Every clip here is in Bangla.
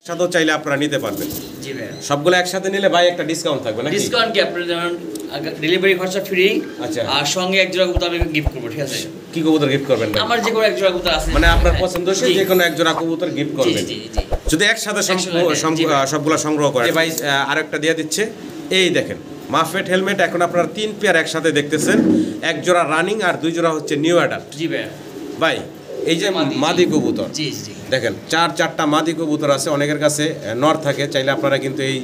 সাথেও চাইলে আপনারা নিতে পারবেন। জি ভাই, সবগুলো একসাথে নিলে ভাই একটা ডিসকাউন্ট থাকবে নাকি? ডিসকাউন্ট কি আপনার যেমন ডেলিভারি খরচা ফ্রি। আচ্ছা, আর সঙ্গে এক জোড়া কবুতর আমি গিফট করব, ঠিক আছে? কি কবুতর গিফট করবেন ভাই? আমার যে কোনো এক জোড়া কবুতর আছে, মানে আপনার পছন্দসই যে কোনো এক জোড়া কবুতর গিফট করবেন। জি জি জি, যদি একসাথে সবগুলো সংগ্রহ করেন। ভাই আরেকটা দিয়ে দিচ্ছে, এই দেখেন মাফেট হেলমেট। এখন আপনারা 3 পেয়ার একসাথে দেখতেছেন, এক জোড়া রানিং আর 2 জোড়া হচ্ছে নিউ অ্যাডাল্ট। জি ভাই, ভাই এই যে মাদি কবুতর, জি জি দেখেন চারটা মাদি কবুতর আছে। অনেকের কাছে নর থাকে, চাইলে আপনারা কিন্তু এই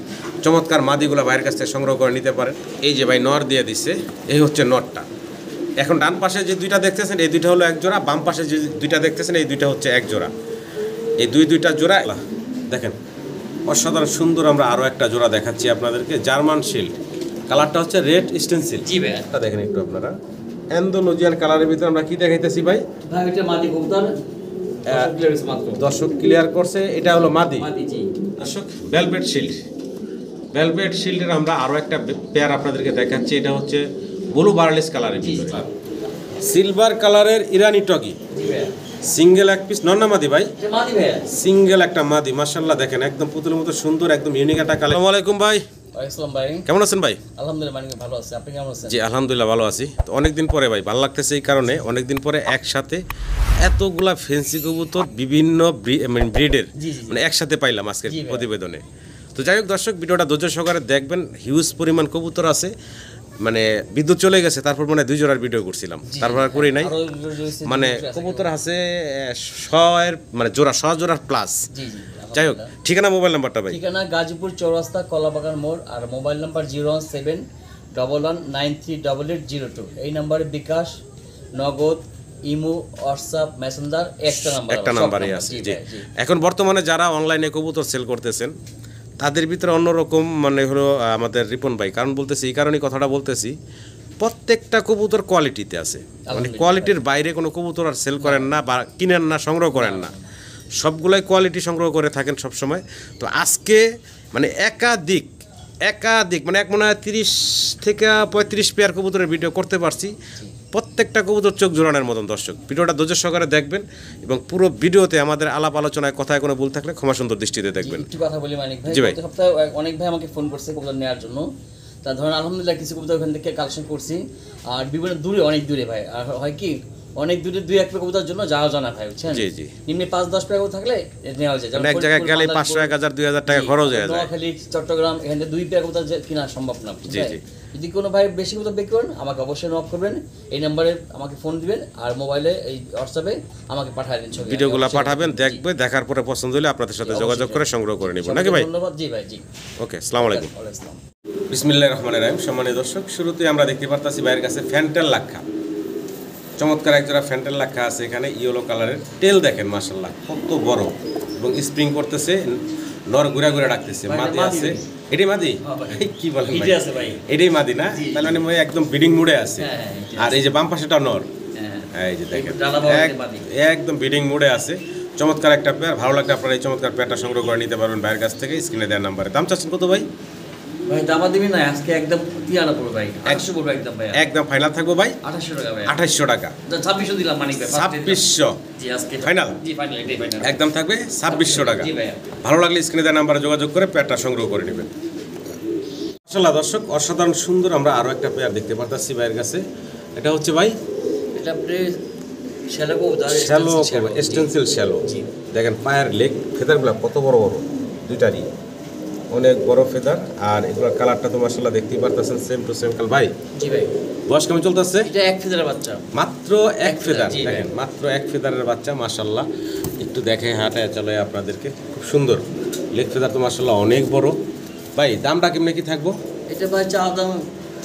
চমৎকার মাদিগুলো ভাইয়ের কাছ থেকে সংগ্রহ করে নিতে পারেন। এই যে ভাই নর দিয়ে দিচ্ছে, এই হচ্ছে নরটা। এখন ডান পাশে যে দুইটা দেখতেছেন এই দুইটা হলো এক জোড়া, বাম পাশে যে দুইটা দেখতেছেন এই দুইটা হচ্ছে এক জোড়া। এই দুইটা জোড়া দেখেন অসাধারণ সুন্দর। আমরা আরও একটা জোড়া দেখাচ্ছি আপনাদেরকে, জার্মান শিল্ড, কালারটা হচ্ছে রেড স্টেনসিল। জি ভাই, এটা দেখেন একটু আপনারা, অ্যান্ডোনোজিয়ান কালারের ভিতরে আমরা কি দেখাইতেছি ভাই? ভাই এটা মাদি কবুতর, দর্শক ক্লিয়ার করছে, এটা হলো মাদি। জি দর্শক ভেলভেট শিল্ড, ভেলভেট শিল্ডের আমরা আরও একটা পেয়ার আপনাদেরকে দেখাচ্ছি। এটা হচ্ছে ব্লু বার্লিস কালারের ভিতরে, সিলভার কালারের ইরানি টগি, সিঙ্গেল এক পিস। নর না মাদি ভাই? সিঙ্গেল একটা মাদি, মাশাআল্লাহ দেখেন একদম পুতুলের মতো সুন্দর, একদম ইউনিক একটা কালার। আসসালামু আলাইকুম ভাই। ওয়ালাইকুম ভাই, কেমন আছেন ভাই? আলহামদুলিল্লাহ মানে ভালো আছি, আপনি কেমন আছেন? জি আলহামদুলিল্লাহ ভালো আছি। তো অনেকদিন পরে ভাই ভালো লাগতেছে, এই কারণে অনেকদিন পরে একসাথে এতগুলা ফেন্সি কবুতর বিভিন্ন ব্রিডের মানে একসাথে পাইলাম আজকের প্রতিবেদনে। তো যাই হোক দর্শক, ভিডিওটা ধৈর্য সহকারে দেখবেন। হিউজ পরিমাণ কবুতর আছে, মানে বিদ্যুৎ চলে গেছে, তারপর মানে 2 জোড়ার ভিডিও করছিলাম, তারপর আর করি নাই। মানে কবুতর আছে মানে জোড়া 100 জোড়ার প্লাস। যাই হোক, ঠিকানা মোবাইল নাম্বারটা ভাই? ঠিকানা গাজীপুর চৌরাস্তা কলাবাগান মোড়, আর মোবাইল নাম্বার 01711938802। এই নাম্বারে বিকাশ, নগদ, ইমো, হোয়াটসঅ্যাপ, মেসেঞ্জার একটা নাম্বারই আছে। জি, এখন বর্তমানে যারা অনলাইনে কবুতর সেল করতেছেন তাদের ভিতরে অন্যরকম মানে হলো আমাদের রিপন ভাই। কারণ বলতেছি, এই কারণেই কথাটা বলতেছি, প্রত্যেকটা কবুতর কোয়ালিটিতে আছে, মানে কোয়ালিটির বাইরে কোনো কবুতর আর সেল করেন না বা কিনেন না, সংগ্রহ করেন না, সবগুলাই কোয়ালিটি সংগ্রহ করে থাকেন সব সময়। তো আজকে মানে একাধিক মানে এক মনে হয় 30 থেকে 35 পেয়ার কবুতরের ভিডিও করতে পারছি। প্রত্যেকটা কবুতর চোখ জোড়ানোর মতন। দর্শক ভিডিওটা ধৈর্য সহকারে দেখবেন এবং পুরো ভিডিওতে আমাদের আলাপ আলোচনায় কথায় কোনো ভুল থাকলে ক্ষমা সুন্দর দৃষ্টিতে দেখবেন। একটু কথা বলি মানিক ভাই, গত সপ্তাহে অনেক ভাই আমাকে ফোন করছে কবুতর নেওয়ার জন্য। তা ধরেন আলহামদুলিল্লাহ কিছু কবুতর ওখান থেকে কালেকশন করছি, আর বিভিন্ন দূরে, অনেক দূরে ভাই। আর হয় কি অনেক দূরে 2-1 পেয়ার কবুতর জন্য যাওয়া জানা ভাই, বুঝছেন? জি জি, নিম্নে 5-10 পেয়ার থাকলে নেওয়া যায়। এক জায়গায় গেলে 500, 1000, 2000 টাকা খরচ হয়ে যায়। নোয়াখালী, চট্টগ্রাম, এখানে 2 পেয়ার কবুতর কিনা সম্ভব না। জি জি, যদি কোনো ভাই বেশি কবুতর বিক্রি করেন আমাকে অবশ্যই নক করবেন, এই নম্বরে আমাকে ফোন দিবেন, আর মোবাইলে এই হোয়াটসঅ্যাপে আমাকে পাঠিয়ে দিন, ছবি ভিডিওগুলো পাঠাবেন, দেখবে, দেখার পরে পছন্দ হলে আপনাদের সাথে যোগাযোগ করে সংগ্রহ করে নিব নাকি ভাই? ধন্যবাদ। জি ভাই, জি ওকে, আসসালামু আলাইকুম। বিসমিল্লাহির রহমানির রহিম। সম্মানিত দর্শক, শুরুতেই আমরা দেখতে পারতাছি ভাইয়ের কাছে ফ্যান্টেল লাক্ষা, চমৎকার এক জোড়া ফ্যান্টেল লাক্ষা আছে এখানে, ইয়েলো কালারের। টেল দেখেন মাশাআল্লাহ কত বড়, এবং স্প্রিং করতেছে, নর ঘুরা ঘুরা ডাকতেছে। মাদি আছে, এটাই মাদি? কি বলেন ভাই, এটাই মাদি না? তাহলে মানে একদম ব্রিডিং মুডে আছে। আর এই যে বাম পাশেটা নর, এই যে দেখেন একদম ব্রিডিং মুডে আছে। চমৎকার একটা পেয়ার, ভালো লাগলে আপনারা এই চমৎকার পেয়ারটা সংগ্রহ করে নিতে পারবেন ভাইয়ের কাছ থেকে, স্ক্রিনে দেওয়ার নাম্বারে। দাম চাচ্ছেন কত ভাই? ভাই দামা দিবি না আজকে, একদম 3 পড়বে ভাই, 800 পড়বে একদম ভাই, একদম ফাইনাল থাকবো ভাই 2800 টাকা ভাই, 2800 টাকা। 2600 দিলাম মানিক ভাই, 2600 জি আজকে ফাইনাল। জি ফাইনাল, এটাই ফাইনাল, একদম থাকবে 2600 টাকা। জি ভাই, ভালো লাগলে স্ক্রিনে দেওয়া নাম্বারে যোগাযোগ করে পেয়ারটা সংগ্রহ করে নেবেন। মাশাআল্লাহ দর্শক, অসাধারণ সুন্দর আমরা আরো একটা পেয়ার দেখতে পারতাছি ভাইয়ের কাছে। এটা হচ্ছে ভাই এটা আপনি শ্যালো স্টেনসিল শ্যালো। দেখেন পায়ের লেগ ফেদারগুলো কত বড় বড়, দুইটারই অনেক বড় ফেদার। আর এগুলোর কালারটা তো মাশাআল্লাহ দেখতেই পারতেছেন, সেম টু সেম কালার। ভাই জি ভাই, বয়স কেমন চলতেছে? এটা 1 ফেদারের বাচ্চা, মাত্র 1 ফেদার। দেখেন মাত্র 1 ফেদারের বাচ্চা, মাশাআল্লাহ। একটু দেখে হাঁটায় চলে আপনাদেরকে, খুব সুন্দর লেগ ফেদার তো মাশাআল্লাহ অনেক বড়। ভাই দামটা কেমনে কি থাকবো? এটা ভাই চা দাম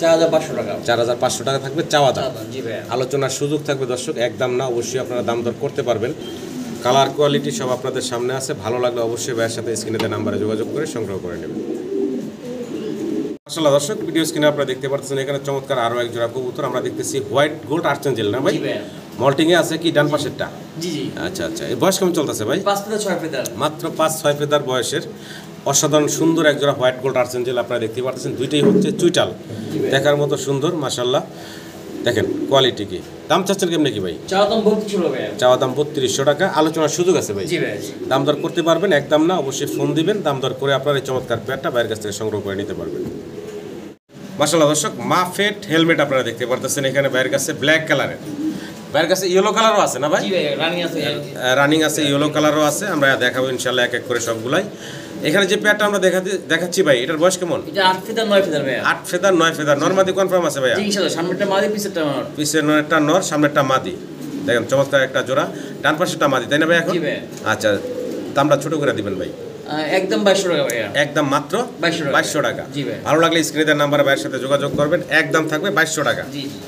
4500 টাকা, 4500 টাকা থাকবে চাওয়া দাম। জি ভাই, আলোচনার সুযোগ থাকবে দর্শক, একদম না, অবশ্যই আপনারা দাম দর করতে পারবেন। কালার কোয়ালিটি সব আপনাদের সামনে আছে, ভালো লাগলে অবশ্যই ভাইয়ের সাথে স্ক্রিনে দেওয়া নাম্বারে যোগাযোগ করে সংগ্রহ করে নেবেন। আসলে দর্শক ভিডিও স্ক্রিনে আপনারা দেখতে পাচ্ছেন এখানে চমৎকার আরো এক জোড়া কবুতর আমরা দেখতেছি, হোয়াইট গোল্ড আর্চেঞ্জেল না ভাই? মল্টিং এ আছে কি ডান পাশেরটা? জি জি, আচ্ছা আচ্ছা। এই বয়স কেমন চলতেছে ভাই? 5 ফেদার 6 ফেদার, মাত্র 5-6 ফেদার বয়সের অসাধারণ সুন্দর এক জোড়া হোয়াইট গোল্ড আর্চেঞ্জেল আপনারা দেখতে পাচ্ছেন। দুইটাই হচ্ছে চুইটাল, দেখার মতো সুন্দর মাশাআল্লাহ। দেখেন কোয়ালিটি কি। দাম চাচ্ছেন কেমনে কি ভাই? চাওয়া দাম 32 ভাই। চাওয়া দাম 3200 টাকা, আলোচনার সুযোগ আছে ভাই। জি ভাই। দাম দর করতে পারবেন, একদম না, অবশ্যই ফোন দিবেন, দাম দর করে আপনার এই চমৎকার পেয়ারটা বাইরের কাছ থেকে সংগ্রহ করে নিতে পারবেন। মাশাআল্লাহ দর্শক, মাফেট হেলমেট আপনারা দেখতে পারতেছেন এখানে বাইরের কাছে ব্ল্যাক কালারের, বাইরের কাছে ইয়েলো কালারও আছে না ভাই? জি ভাই, রানিং আছে। রানিং আছে, ইয়েলো কালারও আছে। আমরা দেখাবো ইনশাআল্লাহ এক এক করে সবগুলাই। এখানে যে পেয়ারটা আমরা দেখাচ্ছি ভাই, এটার বয়স কেমন? এটা 8 ফেদার 9 ফেদার ভাই। 8 ফেদার 9 ফেদার, নরমাদি কনফার্ম আছে ভাইয়া? জি ইনশাআল্লাহ, সামনেরটা মাদি, পিছেরটা নর। পিছের নরটা নর, সামনেরটা মাদি। দেখেন চমৎকার একটা জোড়া, ডান পাশেরটা মাদি, তাই না ভাই? এখন জি ভাই। আচ্ছা, দামটা ছোট করে দিবেন ভাই। একদম 2200 টাকা ভাই। একদম মাত্র 2200 টাকা। জি ভাই। ভালো লাগলে স্ক্রিনে দেওয়া নাম্বারে ভাইয়ের সাথে যোগাযোগ করবেন, একদম থাকবে 2200 টাকা। জি জি।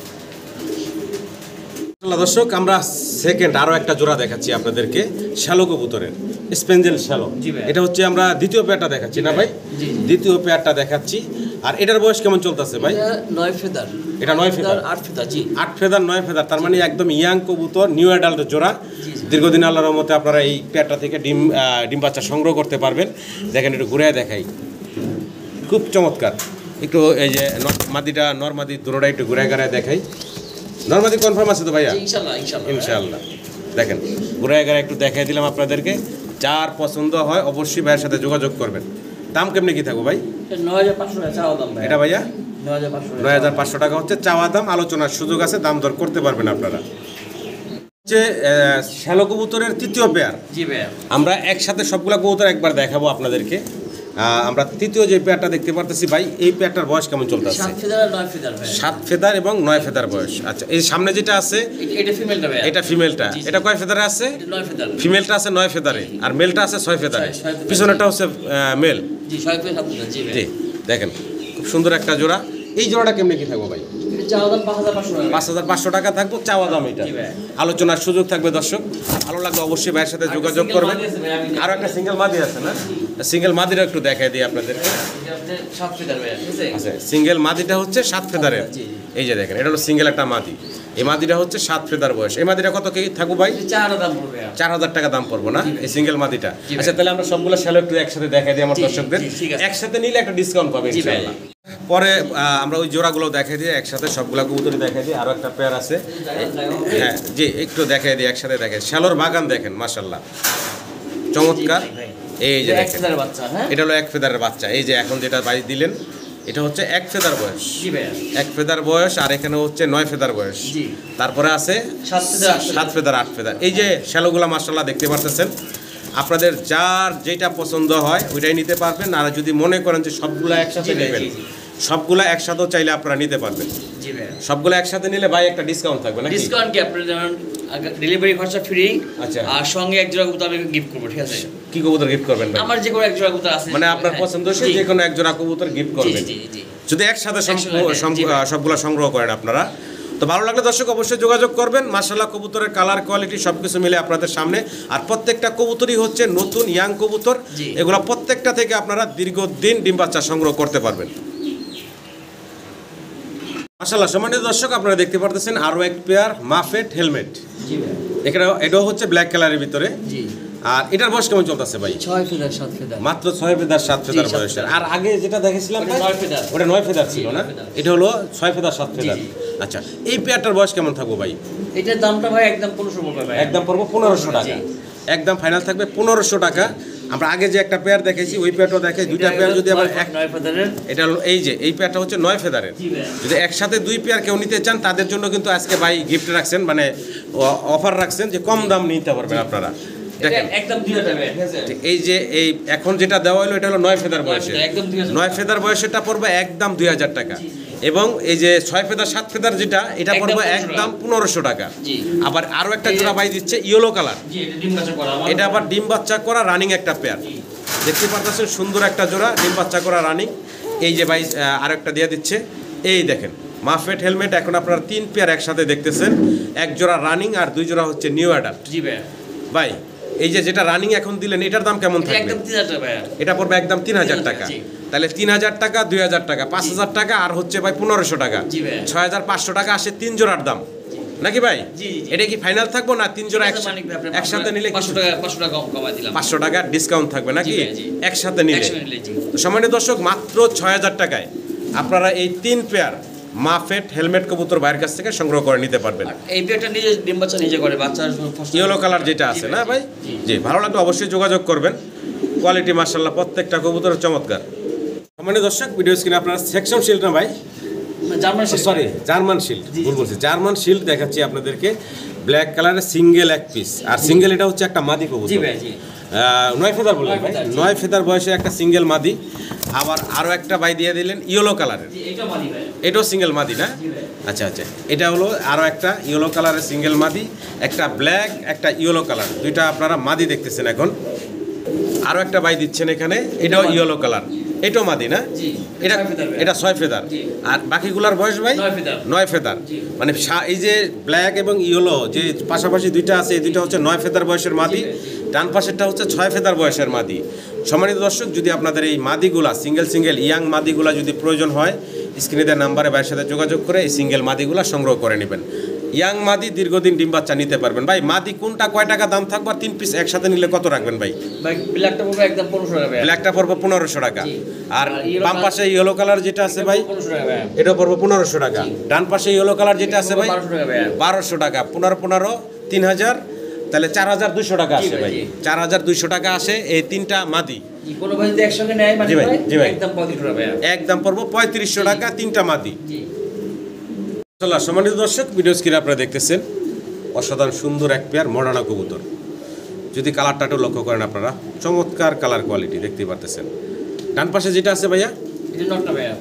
দর্শক, আমরা সেকেন্ড আরো একটা জোড়া দেখাচ্ছি আপনাদেরকে, শ্যালো কবুতরের, স্পেঞ্জেল শ্যালো। এটা হচ্ছে আমরা দ্বিতীয় পেয়ারটা দেখাচ্ছি না ভাই? দ্বিতীয় পেয়ারটা দেখাচ্ছি। আর এটার বয়স কেমন চলতেছে ভাই? এটা 9 ফেদার। এটা 9 ফেদার, 8 ফেদার। জি, 8 ফেদার 9 ফেদার, তার মানে একদম ইয়াং কবুতর, নিউ অ্যাডাল্ট জোড়া। দীর্ঘদিন আল্লাহর রহমতে আপনারা এই পেয়ারটা থেকে ডিম বাচ্চা সংগ্রহ করতে পারবেন। দেখেন একটু ঘুরে দেখাই, খুব চমৎকার। একটু এই যে নরমাদি দুটোটা একটু ঘুরে দেখাই। নরমাদি কনফার্ম আছে তো ভাইয়া? ইনশাআল্লাহ ইনশাআল্লাহ ইনশাআল্লাহ। দেখেন ঘুরে একটু দেখাই দিলাম আপনাদেরকে। যার পছন্দ হয় অবশ্যই ভাইয়ের সাথে যোগাযোগ করবেন। দাম কেমনি কি থাকবো ভাই? 9500 টাকা চাওয়া দাম ভাই। এটা ভাইয়া 9500 টাকা হচ্ছে চাওয়া দাম, আলোচনার সুযোগ আছে, দাম দর করতে পারবেন আপনারা। হচ্ছে শ্যালো কবুতরের তৃতীয় পেয়ার। জি ভাই। আমরা একসাথে সবগুলা কবুতর একবার দেখাবো আপনাদেরকে। আমরা তৃতীয় যে পেয়ারটা দেখতে পারতেছি ভাই, এই পেয়ারটার বয়স কেমন চলতেছে? 7 ফেদার আর 9 ফেদার ভাই। 7 ফেদার এবং 9 ফেদার বয়স। আচ্ছা, এই সামনে যেটা আছে এটা ফিমেলটা ভাই। এটা ফিমেলটা। এটা কয় ফেদারে আছে? এটা 9 ফেদার। ফিমেলটা আছে 9 ফেদারে আর মেলটা আছে 6 ফেদারে। পিছনেরটা হচ্ছে মেল। জি, 6 ফেদার 7 ফেদার। জি ভাই। জি, দেখেন খুব সুন্দর একটা জোড়া। এই জোড়াটা কেমনে কি থাকবো ভাই? এটা চাওয়া দাম 5500 টাকা। 5500 টাকা থাকবো চাওয়া দাম। এটা জি ভাই। আলোচনার সুযোগ থাকবে দর্শক, ভালো লাগলে অবশ্যই ভাইয়ের সাথে যোগাযোগ করবেন। আর একটা সিঙ্গেল মাদি আছে না? সিঙ্গেল মাদিটা একটু দেখাই দিই আপনাদেরকে। এটা হচ্ছে 7 ফেদার ভাই। ঠিক আছে? আচ্ছা, সিঙ্গেল মাদিটা হচ্ছে 7 ফেদারের। এই যে দেখেন, এটা হলো সিঙ্গেল একটা মাদি। এই মাদিটা হচ্ছে 7 ফেদার বয়স। এই মাদিটা কত কি থাকবো ভাই? 4000 দাম পড়বে। 4000 টাকা দাম পড়বো না এই সিঙ্গেল মাদিটা? আচ্ছা, তাহলে আমরা সবগুলো শ্যালো একটু একসাথে দেখাই দিই আমার দর্শকদের। একসাথে নিলে একটা ডিসকাউন্ট পাবে ইনশাআল্লাহ। পরে আমরা ওই জোড়াগুলো দেখাই দিই একসাথে, সবগুলা কবুতরই দেখাই দিই। আরো একটা পেয়ার আছে, হ্যাঁ জি, একটু দেখাই দিই একসাথে। দেখেন শ্যালোর বাগান, দেখেন মাশাআল্লাহ চমৎকার। এই যে দেখেন, এটা হলো 1 ফেদারের বাচ্চা। এই যে এখন যেটা বাই দিলেন, এটা হচ্ছে 1 ফেদার বয়স। 1 ফেদার বয়স, আর এখানে হচ্ছে 9 ফেদার বয়স। তারপরে আছে 7 ফেদার 8 ফেদার। এই যে শ্যালোগুলা মাশাআল্লাহ দেখতে পারতেছেন। আপনাদের যার যেটা পছন্দ হয় ওইটাই নিতে পারবেন। আর যদি মনে করেন যে সবগুলা একসাথে নেবেন, সবগুলা একসাথেও চাইলে আপনারা নিতে পারবেন। জি ভাই। সবগুলো একসাথে নিলে ভাই একটা ডিসকাউন্ট থাকবে নাকি? ডিসকাউন্ট কি আপনাদের যেমন ডেলিভারি খরচা ফ্রি। আচ্ছা, আর সঙ্গে এক জোড়া কবুতর আমি গিফট করব। ঠিক আছে? কি কবুতর গিফট করবেন ভাই? আমার যে কোনো এক জোড়া কবুতর আছে, মানে আপনার পছন্দ হচ্ছে যে কোনো এক জোড়া কবুতর গিফট করবেন। জি জি। যদি একসাথে সবগুলো সংগ্রহ করেন আপনারা, তো ভালো লাগলে দর্শক অবশ্যই যোগাযোগ করবেন। মাশাআল্লাহ কবুতরের কালার কোয়ালিটি সবকিছু মিলে আপনাদের সামনে। আর প্রত্যেকটা কবুতরই হচ্ছে নতুন ইয়াং কবুতর। এগুলো প্রত্যেকটা থেকে আপনারা দীর্ঘদিন ডিম বাচ্চা সংগ্রহ করতে পারবেন। মাশাআল্লাহ সম্মানিত দর্শক, আপনারা দেখতে পারতেছেন আরো এক পেয়ার মাফেট হেলমেট। জি ভাই। এটাও হচ্ছে ব্ল্যাক কালারের ভিতরে। জি। আর এটার বয়স কেমন চলতেছে ভাই? 6 ফেদার 7 ফেদার। মাত্র 6 ফেদার 7 ফেদার বয়সের। আর আগে যেটা দেখেছিলাম ওটা 9 ফেদার। ওটা 9 ফেদার ছিল না? এটা হলো 6 ফেদার 7 ফেদার। আচ্ছা, এই পেয়ারটার বয়স কেমন থাকবো ভাই? এটার দামটা ভাই একদম 1500 পড়বে ভাই। একদম পড়বো 1500 টাকা। একদম ফাইনাল থাকবে 1500 টাকা। আমরা আগে যে একটা পেয়ার দেখেছি ওই পেয়ারটাও দেখে, দুইটা পেয়ার যদি আবার 9 ফেদারের, এটা হলো এই যে এই পেয়ারটা হচ্ছে 9 ফেদারের। যদি একসাথে 2 পেয়ার কেউ নিতে চান তাদের জন্য কিন্তু আজকে ভাই গিফট রাখছেন, মানে অফার রাখছেন যে কম দাম নিতে পারবেন আপনারা। দেখেন একদম 2000 টাকা। এই যে এই এখন যেটা দেওয়া হলো এটা হলো 9 ফেদার বয়সে। একদম 2000। 9 ফেদার বয়সেটা পড়বে একদম 2000 টাকা। এবং এই যে 6 ফেদার 7 ফেদার যেটা, এটা পড়বে একদম 1500 টাকা। আবার আরো একটা জোড়া ভাই দিচ্ছে ইয়েলো কালার। এটা আবার ডিম বাচ্চা করা রানিং একটা পেয়ার। দেখতে পারতেছেন সুন্দর একটা জোড়া ডিম বাচ্চা করা রানিং। এই যে ভাই আরো একটা দিয়ে দিচ্ছে। এই দেখেন মাফেট হেলমেট এখন আপনারা 3 পেয়ার একসাথে দেখতেছেন। এক জোড়া রানিং আর 2 জোড়া হচ্ছে নিউ অ্যাডাল্ট। জি ভাই। ভাই এই যে যেটা রানিং এখন দিলেন এটার দাম কেমন থাকবে? একদম 3000 টাকা ভাই। এটা পড়বে একদম 3000 টাকা। তাহলে 3000 টাকা, 2000 টাকা, 5000 টাকা, আর হচ্ছে ভাই 1500 টাকা। 6500 টাকা আসে 3 জোড়ার দাম নাকি ভাই? এটা কি ফাইনাল থাকবো না 3 জোড়া একসাথে নিলে 500 টাকা কমাই দিলাম। 500 টাকা ডিসকাউন্ট থাকবে নাকি একসাথে নিলে? তো সম্মানিত দর্শক, মাত্র 6000 টাকায় আপনারা এই 3 পেয়ার মাফেট হেলমেট কবুতর ভাইয়ের কাছ থেকে সংগ্রহ করে নিতে পারবেন। এই পেয়ারটা নিজে ডিম বাচ্চা নিজে করে বাচ্চা ইয়েলো কালার যেটা আছে না ভাই, জি ভালো লাগলে অবশ্যই যোগাযোগ করবেন। কোয়ালিটি মাশাআল্লাহ প্রত্যেকটা কবুতরের চমৎকার। সম্মানিত দর্শক, ভিডিও স্ক্রিনে আপনারা সেকশন শিল্ড না ভাই, জার্মান সরি জার্মান শিল্ড, ভুল বলছি, জার্মান শিল্ড দেখাচ্ছি আপনাদেরকে। ব্ল্যাক কালারের সিঙ্গেল এক পিস, আর সিঙ্গেল এটা হচ্ছে একটা মাদি কবুতর। 9 ফেদার বললেন ভাই, 9 ফেদার বয়সে একটা সিঙ্গেল মাদি। আবার আরও একটা ভাই দিয়ে দিলেন ইয়েলো কালারের, এটাও সিঙ্গেল মাদি না? আচ্ছা আচ্ছা, এটা হলো আরও একটা ইয়েলো কালারের সিঙ্গেল মাদি, একটা ব্ল্যাক একটা ইয়েলো কালার, দুইটা আপনারা মাদি দেখতেছেন এখন। আরও একটা ভাই দিচ্ছেন এখানে, এটাও ইয়েলো কালার, এটাও মাদি না? এটা 6 ফেদার। আর বাকিগুলার বয়স ভাই 9 ফেদার। মানে এই যে ব্ল্যাক এবং ইয়েলো যে পাশাপাশি দুইটা আছে, এই দুইটা হচ্ছে 9 ফেদার বয়সের মাদি, ডান পাশেরটা হচ্ছে 6 ফেদার বয়সের মাদি। সম্মানিত দর্শক, যদি আপনাদের এই মাদিগুলা সিঙ্গেল ইয়াং মাদিগুলা যদি প্রয়োজন হয়, স্ক্রিনে দেওয়া নাম্বারে ভাইয়ের সাথে যোগাযোগ করে এই সিঙ্গেল মাদিগুলা সংগ্রহ করে নেবেন। ইয়াং মাদি দীর্ঘদিন ডিম বাচ্চা নিতে পারবেন। ভাই মাদি কোনটা কয় টাকা দাম থাকবে, আর 3 পিস একসাথে নিলে কত রাখবেন ভাই? ব্ল্যাকটা পড়বে একদম 1500 টাকা, ব্ল্যাকটা পড়বে 1500 টাকা। আর বাম পাশে ইয়েলো কালার যেটা আছে ভাই, এটা পড়বে 1500 টাকা। ডান পাশে ইয়েলো কালার যেটা আছে ভাই 1200 টাকা। 15 3000, তাহলে 4200 টাকা আসে ভাই। 4200 টাকা আসে এই তিনটা মাদি। কোনো ভাই যদি একসঙ্গে নেয় মানে ভাই একদম 3500 টাকা, একদম পড়বে 3500 টাকা তিনটা মাদি। সম্মানিত দর্শক, ভিডিও স্ক্রিনে আপনারা দেখতেছেন অসাধারণ সুন্দর এক পেয়ার মডার্না কবুতর। যদি কালারটা একটু লক্ষ্য করেন আপনারা, চমৎকার কালার কোয়ালিটি দেখতেই পারতেছেন। ডান পাশে যেটা আছে ভাইয়া,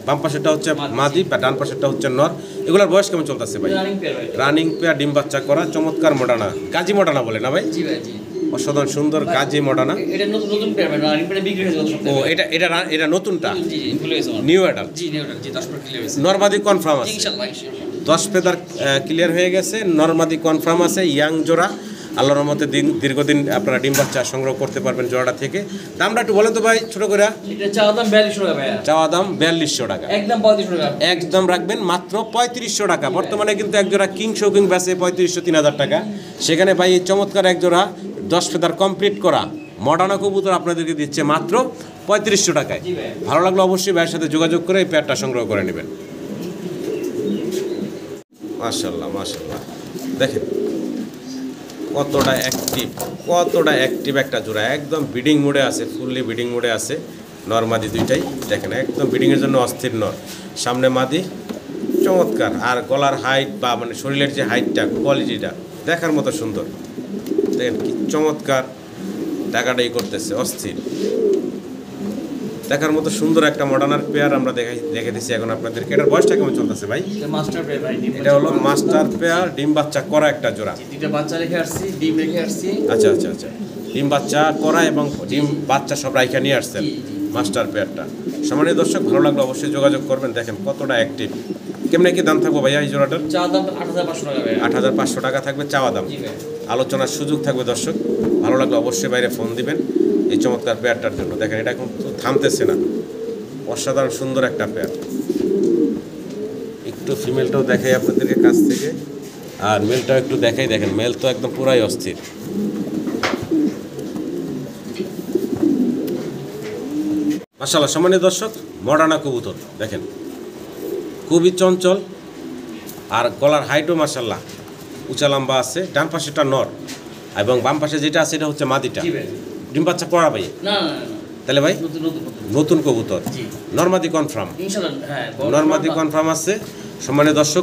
বাম পাশেরটা হচ্ছে মাদি, বা ডান পাশেরটা হচ্ছে নর। এগুলোর বয়স কেমন চলতেছে ভাই? রানিং পেয়ার, ডিম বাচ্চা করা, চমৎকার মডার্না, গাজী মডার্না বলে না ভাই? অসাধারণ সুন্দর গাজী মডার্না। ও এটা নতুনটা, নিউ অ্যাডাল্ট। নরমাদি কনফার্ম আছে, 10 ফেদার ক্লিয়ার হয়ে গেছে, নরমাদি কনফার্ম আছে, ইয়াং জোড়া। আল্লাহর রহমতে দীর্ঘদিন আপনারা ডিম বাচ্চা সংগ্রহ করতে পারবেন জোড়াটা থেকে। দামটা একটু বলেন তো ভাই ছোট করে। চাওয়া দাম 4200 টাকা, চাওয়া দাম 4200 টাকা, একদম 3500 টাকা, একদম রাখবেন মাত্র 3500 টাকা। বর্তমানে কিন্তু এক জোড়া কিং শৌকিং বেচে 3500 3000 টাকা। সেখানে ভাই এই চমৎকার এক জোড়া 10 ফেদার কমপ্লিট করা মডার্না কবুতর আপনাদেরকে দিচ্ছে মাত্র 3500 টাকায়। ভালো লাগলো অবশ্যই ভাইয়ের সাথে যোগাযোগ করে এই পেয়ারটা সংগ্রহ করে নেবেন। মাশাআল্লাহ মাশাআল্লাহ, দেখেন কতটা অ্যাক্টিভ একটা জোড়া, একদম ব্রিডিং মোডে আছে, ফুললি ব্রিডিং মোডে আছে। নর মাদি দুইটাই দেখেন একদম ব্রিডিংয়ের জন্য অস্থির নর। সামনে মাদি, চমৎকার। আর গলার হাইট বা মানে শরীরের যে হাইটটা, কোয়ালিটিটা দেখার মতো সুন্দর। দেখেন কি চমৎকার টাকাটাই করতেছে, অস্থির দেখার মতো সুন্দর একটা মডার্নার পেয়ার আমরা দেখে দিচ্ছি এখন আপনাদেরকে। এটার বয়সটা কেমন চলতেছে ভাই? এটা হলো মাস্টার পেয়ার, ডিম বাচ্চা করা একটা জোড়া। দুইটা বাচ্চা রেখে আসছি, ডিম রেখে আসছি। আচ্ছা আচ্ছা আচ্ছা, ডিম বাচ্চা করা এবং ডিম বাচ্চা সব রাইখা নিয়ে আসছেন মাস্টার পেয়ারটা। সম্মানীয় দর্শক, ভালো লাগলো অবশ্যই যোগাযোগ করবেন। দেখেন কতটা অ্যাক্টিভ। কেমনে কি দাম থাকবো ভাইয়া এই জোড়াটার? চাওয়া দাম 8500 টাকা, 8500 টাকা থাকবে চাওয়া দাম। আলোচনার সুযোগ থাকবে দর্শক। ভালো লাগলো অবশ্যই বাইরে ফোন দিবেন এই চমৎকার পেয়ারটার জন্য। দেখেন এটা কিন্তু থামতেছে না, অসাধারণ সুন্দর একটা পেয়ার। একটু ফিমেলটাও দেখাই আপনাদেরকে কাছ থেকে, আর মেলটাও একটু দেখাই। দেখেন মেল তো একদম পুরাই অস্থির। মাশাআল্লাহ সম্মানিত দর্শক, মডার্না কবুতর দেখেন খুবই চঞ্চল, আর গলার হাইটও মাশাআল্লাহ উঁচা লম্বা আছে। ডান পাশেটা নর এবং বাম পাশে যেটা আছে এটা হচ্ছে মাদিটা। ডিম বাচ্চা করা ভাই? না তাহলে ভাই নতুন কবুতর, নরমাদি কনফার্ম, নরমাদি কনফার্ম আছে। সম্মানীয় দর্শক,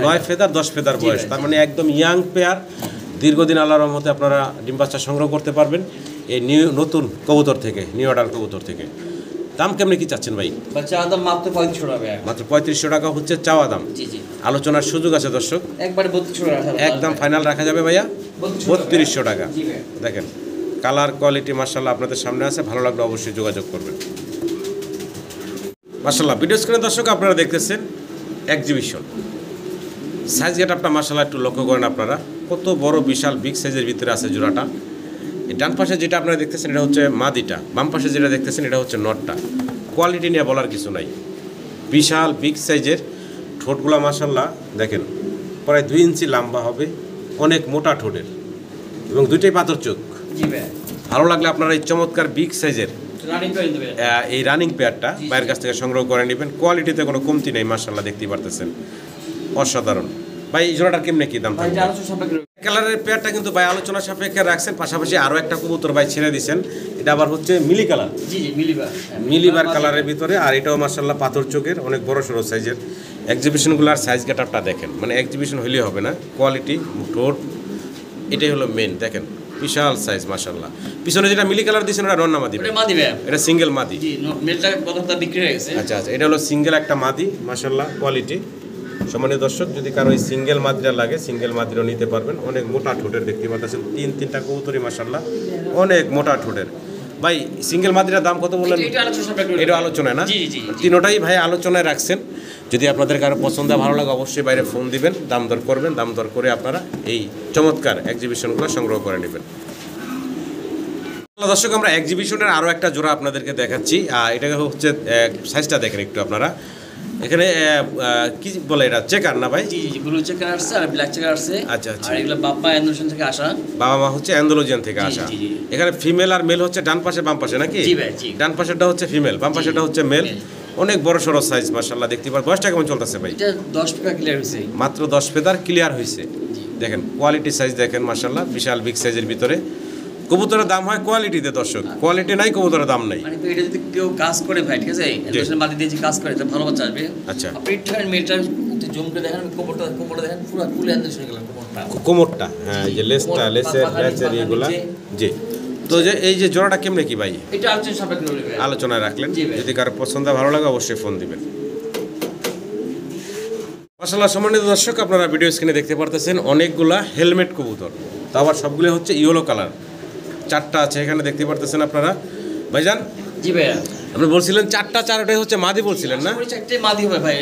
9 ফেদার 10 ফেদার বয়স, তার মানে একদম ইয়াং পেয়ার। দীর্ঘদিন আল্লাহর রহমতে আপনারা ডিম বাচ্চা সংগ্রহ করতে পারবেন এই নতুন কবুতর থেকে, নিউ অর্ডার কবুতর থেকে। দাম কেমনে কি চাচ্ছেন ভাই? চাওয়া দাম মাত্র 3500 টাকা, মাত্র 3500 টাকা হচ্ছে চাওয়া দাম। আলোচনার সুযোগ আছে দর্শক, একবারে 3200 টাকা একদম ফাইনাল রাখা যাবে ভাইয়া 3200 টাকা। দেখেন কালার কোয়ালিটি মাশাআল্লাহ আপনাদের সামনে আছে। ভালো লাগলে অবশ্যই যোগাযোগ করবেন। মাশাআল্লাহ ভিডিও স্ক্রিনে দর্শক আপনারা দেখতেছেন এক্সিবিশন সাইজ গেটআপটা মাশাআল্লাহ একটু লক্ষ্য করেন আপনারা, কত বড় বিশাল বিগ সাইজের ভিতরে আছে জোড়াটা। এই ডান পাশে যেটা আপনারা দেখতেছেন এটা হচ্ছে মাদিটা, বাম পাশে যেটা দেখতেছেন এটা হচ্ছে নটটা। কোয়ালিটি নিয়ে বলার কিছু নাই, বিশাল বিগ সাইজের। ঠোঁটগুলা মাশাআল্লাহ দেখেন প্রায় 2 ইঞ্চি লম্বা হবে, অনেক মোটা ঠোঁটের এবং দুইটাই পাথর চোখ। ভালো লাগলে আপনারা এই চমৎকার বিগ সাইজের রানিং পেয়ার নিতে পারেন। এই রানিং পেয়ারটা ভাইয়ের কাছ থেকে সংগ্রহ করে নেবেন। কোয়ালিটিতে কোনো কমতি নেই, মাশাআল্লাহ দেখতেই পারতেছেন, অসাধারণ। ভাই এই জোড়াটার কেমনে কি দাম ভাই থাকবে? এটা আলোচনা সাপেক্ষে কালারের পেয়ারটা কিন্তু ভাই আলোচনা সাপেক্ষে রাখছেন, পাশাপাশি আরও একটা কবুতর ভাই ছেড়ে দিয়েছেন, এটা আবার হচ্ছে মিলি কালার, জি মিলিবার মিলিবার কালারের ভিতরে। আর এটাও মাশাআল্লাহ পাথর চোখের, অনেক বড় সড়ো সাইজের। এক্সিবিশনগুলোর সাইজ গেটআপটা দেখেন, মানে এক্সিবিশন হইলেই হবে না, কোয়ালিটি ঠোঁট এটাই হলো মেন। দেখেন বিশাল সাইজ মাশাআল্লাহ। পিছনে যেটা মিলি কালার দিয়েছেন ওটা রন্না মাদি, এটা মাদি ভাই, এটা সিঙ্গেল মাদি। জি মেলটা কতটা বিক্রি হয়ে গেছে। আচ্ছা আচ্ছা, এটা হলো সিঙ্গেল একটা মাদি মাশাআল্লাহ, কোয়ালিটি। সম্মানীয় দর্শক, যদি কারো এই সিঙ্গেল মাদিটা লাগে, সিঙ্গেল মাদিরও নিতে পারবেন। অনেক মোটা ঠোঁটের দেখতে পাচ্ছেন, তিনটা কবুতরই মাশাআল্লাহ অনেক মোটা ঠোঁটের। ভাই সিঙ্গেল মাদিটার দাম কত বললেন? এটা আলোচনা সাপেক্ষে এটা আলোচনায় না? জি জি। তিনোটাই ভাই আলোচনায় রাখছেন। যদি আপনাদের কারো পছন্দ ভালো লাগে অবশ্যই বাইরে ফোন দিবেন, দাম দর করবেন, দাম দর করে আপনারা এই চমৎকার এক্সিবিশনগুলো সংগ্রহ করে নেবেন। দর্শক, আমরা এক্সিবিশনের আরও একটা জোড়া আপনাদেরকে দেখাচ্ছি। এটা হচ্ছে সাইজটা দেখেন একটু আপনারা। এখানে কি বলে এটা, চেকার না ভাই? জি জি, ব্লু চেকার আসছে আর ব্ল্যাক চেকার আসছে। আচ্ছা আচ্ছা। আর এগুলো বাপ্পা অ্যান্ডোলেশন থেকে আসা। বাবা মা হচ্ছে অ্যান্ডোলজিয়ান থেকে জি, আসা। জি, জি। এখানে ফিমেল আর মেল হচ্ছে ডান পাশে বাম পাশে নাকি? জি ভাই, জি। ডান পাশেরটা হচ্ছে ফিমেল, বাম পাশেরটা হচ্ছে মেল। অনেক বড় সড়ো সাইজ মাশাআল্লাহ দেখতে পার। বয়সটা কেমন চলতেছে ভাই? এটা 10 টাকা ক্লিয়ার হয়েছে। মাত্র 10 ফেদার ক্লিয়ার হয়েছে। দেখেন কোয়ালিটি সাইজ দেখেন মাশাআল্লাহ, বিশাল বিগ সাইজের ভিতরে। কবুতরের দাম হয় কোয়ালিটিতে দর্শক, কোয়ালিটি নাই কবুতরের দাম নাই। মানে এটা যদি কেউ কাজ করে ভাই, ঠিক আছে, অ্যান্ডোলেশন মাটি দিয়ে যে কাজ করে এটা ভালো বাচ্চা আসবে। আচ্ছা। আপনি ট্রেন মিটার জুম করে দেখেন, কোমরটা দেখেন পুরো ফুল অ্যান্ডোলেশন গেল কোমরটা। কোমরটা, হ্যাঁ এই যে লেসটা, লেসের ব্যাচের এগুলা। জি, তো যে এই যে জোড়াটা কেমনে কি ভাই? এটা আলোচনা সাপেক্ষে রইবে ভাই। আলোচনায় রাখলেন, জি ভাই। যদি কারো পছন্দ ভালো লাগে অবশ্যই ফোন দিবেন। মাশাআল্লাহ, সম্মানিত দর্শক, আপনারা ভিডিও স্ক্রিনে দেখতে পারতেছেন অনেকগুলা হেলমেট কবুতর, তো আবার সবগুলো হচ্ছে ইয়েলো কালার। 4টা আছে এখানে দেখতে পারতেছেন আপনারা। ভাইজান জি ভাইয়া, আপনি বলছিলেন 4টাই হচ্ছে মাদি বলছিলেন না? ওই চারটে মাদি হবে ভাই,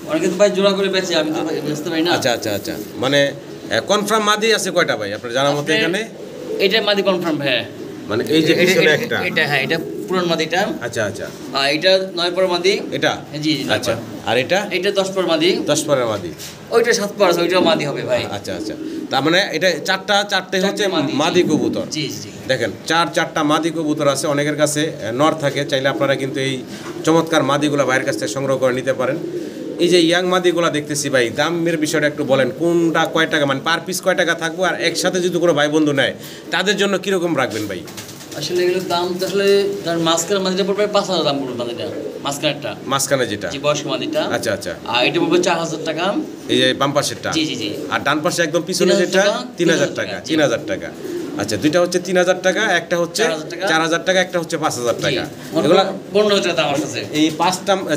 অনেকে তো ভাই জোড়া করে বেচে, আমি তো ভাই বেচতে পারি না। আচ্ছা আচ্ছা আচ্ছা, মানে কনফার্ম মাদি আছে কয়টা ভাই আপনার জানার মতো এখানে? এটা মাদি কনফার্ম ভাই, মানে এই যে পিছনে একটা। এটা হ্যাঁ, এটা পুরান মাদিটা। আচ্ছা আচ্ছা, আর এটা 9 পর মাদি। এটা জি জি, আচ্ছা। আর এটা এটা 10 পর মাদি। 10 পরের মাদি। ওইটা 7 পর আছে, ওইটাও মাদি হবে ভাই। আচ্ছা আচ্ছা, তার মানে এটা চারটে হচ্ছে মাদি, মাদি কবুতর। জি জি। দেখেন চারটা মাদি কবুতর আছে। অনেকের কাছে নর থাকে, চাইলে আপনারা কিন্তু এই চমৎকার মাদিগুলো ভাইয়ের কাছ থেকে সংগ্রহ করে নিতে পারেন। এই যে ইয়াং মাদিগুলো দেখতেছি ভাই, দামের বিষয়টা একটু বলেন, কোনটা কয় টাকা, মানে পার পিস কয় টাকা থাকবো, আর একসাথে যদি কোনো ভাই বন্ধু নেয় তাদের জন্য কীরকম রাখবেন ভাই? আসলে এগুলোর দাম তো আসলে ধরেন মাঝখানে মাদিটা পড়বে 5,000 দাম পড়বে মাদিটা, মাঝখানেরটা, মাঝখানে যেটা। জি বয়স্ক মাদিটা। আচ্ছা আচ্ছা, আর এটা পড়বে 4,000 টাকা। এই যে বাম পাশেরটা। জি জি জি। আর ডান পাশে একদম পিছনে 3,000 যেটা টাকা, 3,000 টাকা। 3,000 টাকা, আচ্ছা। দুইটা হচ্ছে 3,000 টাকা, একটা হচ্ছে 4,000 টাকা, একটা হচ্ছে 5,000 টাকা। এগুলা 15,000 টাকা দাম আসছে। এই